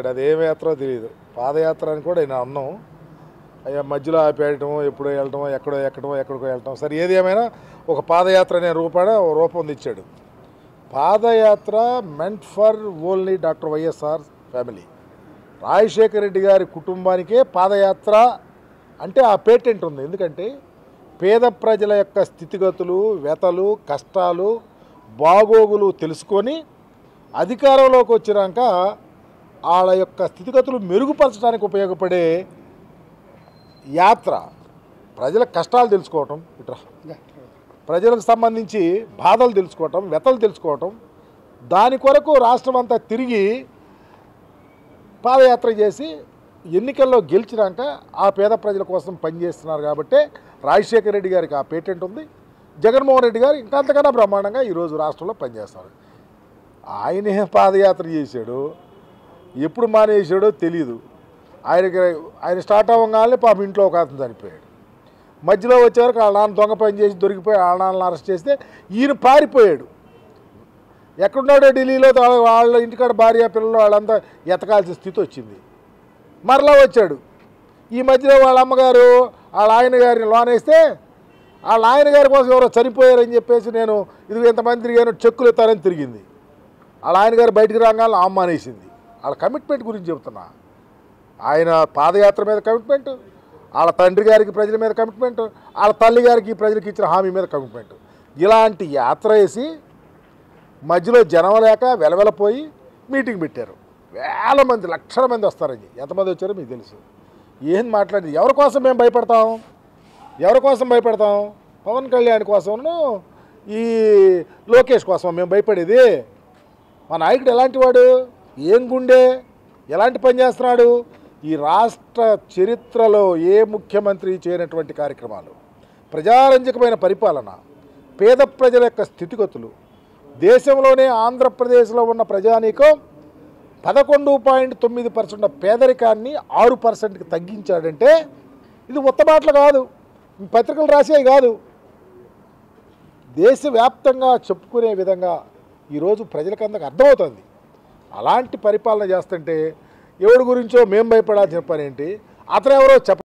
అదేం యాత్రో తెలియదు. పాదయాత్ర అని కూడా నేను అన్నాం. అయ్యా మధ్యలో ఆపేయటం, ఎప్పుడో వెళ్ళటం, ఎక్కడో ఎక్కడో ఎక్కడికో వెళ్ళటం. సరే ఏది ఏమైనా ఒక పాదయాత్ర అనే రూపొందించాడు. Padayatra meant for only doctor YSR family. Rajasekhara Reddy గారి కుటుంబానికే పాదయాత్ర అంటే ఆ పేటెంట్ ఉంది. ఎందుకంటే పేద ప్రజల యొక్క స్థితిగతులు, వ్యతలు, కష్టాలు, బాగోగులు తెలుసుకొని అధికారంలోకి వచ్చినాక వాళ్ళ యొక్క స్థితిగతులు మెరుగుపరచడానికి ఉపయోగపడే యాత్ర. ప్రజల కష్టాలు తెలుసుకోవటం, ప్రజలకు సంబంధించి బాధలు తెలుసుకోవటం, వ్యతలు తెలుసుకోవటం, దాని కొరకు రాష్ట్రం అంతా తిరిగి పాదయాత్ర చేసి ఎన్నికల్లో గెలిచినాక ఆ పేద ప్రజల కోసం పనిచేస్తున్నారు. కాబట్టి రాజశేఖర రెడ్డి గారికి ఆ పేటెంట్ ఉంది. జగన్మోహన్ రెడ్డి గారు ఇంకా అంతకన్నా బ్రహ్మాండంగా ఈరోజు రాష్ట్రంలో పనిచేస్తారు. ఆయనే పాదయాత్ర చేశాడు, ఎప్పుడు మానేసాడో తెలియదు. ఆయన స్టార్ట్ అవ్వగానే పాపం ఇంట్లో ఒక అతను చనిపోయాడు. మధ్యలో వచ్చేవరకు వాళ్ళ నాన్న దొంగ పని చేసి దొరికిపోయి వాళ్ళ నాన్నని అరెస్ట్ చేస్తే ఈయన పారిపోయాడు. ఎక్కడున్నాడో ఢిల్లీలో వాళ్ళ ఇంటికాడ భార్య పిల్లలు వాళ్ళంతా ఎతకాల్సిన స్థితి వచ్చింది. మరలా వచ్చాడు. ఈ మధ్యలో వాళ్ళ అమ్మగారు వాళ్ళ ఆయన గారిని లోనేస్తే వాళ్ళ ఆయన గారి కోసం ఎవరో చనిపోయారని చెప్పేసి నేను ఇది ఎంతమంది తిరిగాను చెక్కులు ఇస్తారని తిరిగింది. వాళ్ళ ఆయన గారు బయటికి రాగానే అమ్మానేసింది. వాళ్ళ కమిట్మెంట్ గురించి చెబుతున్నా. ఆయన పాదయాత్ర మీద కమిట్మెంట్, వాళ్ళ తండ్రి గారికి ప్రజల మీద కమిట్మెంట్, వాళ్ళ తల్లి గారికి ప్రజలకు ఇచ్చిన హామీ మీద కమిట్మెంట్. ఇలాంటి యాత్ర వేసి మధ్యలో జనం లేక వెలవెలపోయి మీటింగ్ పెట్టారు. వేల మంది, లక్షల మంది వస్తారని. ఎంతమంది వచ్చారో మీకు తెలుసు. ఏం మాట్లాడింది? ఎవరి కోసం మేము భయపడతాం? ఎవరి కోసం భయపడతాం? పవన్ కళ్యాణ్ కోసము, ఈ లోకేష్ కోసం మేము భయపడేది? మా నాయకుడు ఎలాంటి వాడు? ఏం గుండె? ఎలాంటి పని చేస్తున్నాడు? ఈ రాష్ట్ర చరిత్రలో ఏ ముఖ్యమంత్రి చేయనటువంటి కార్యక్రమాలు, ప్రజారంజకమైన పరిపాలన, పేద ప్రజల యొక్క స్థితిగతులు, దేశంలోనే ఆంధ్రప్రదేశ్లో ఉన్న ప్రజానీకం 11.9% పేదరికాన్ని 6%కి తగ్గించాడంటే ఇది ఉత్తమాటలు కాదు, పత్రికలు రాసేవి కాదు. దేశవ్యాప్తంగా చెప్పుకునే విధంగా ఈరోజు ప్రజలకందరికి అర్థమవుతుంది. అలాంటి పరిపాలన చేస్తుంటే ఎవరి గురించో మేము భయపడాల్సిన పని ఏంటి? అతను ఎవరో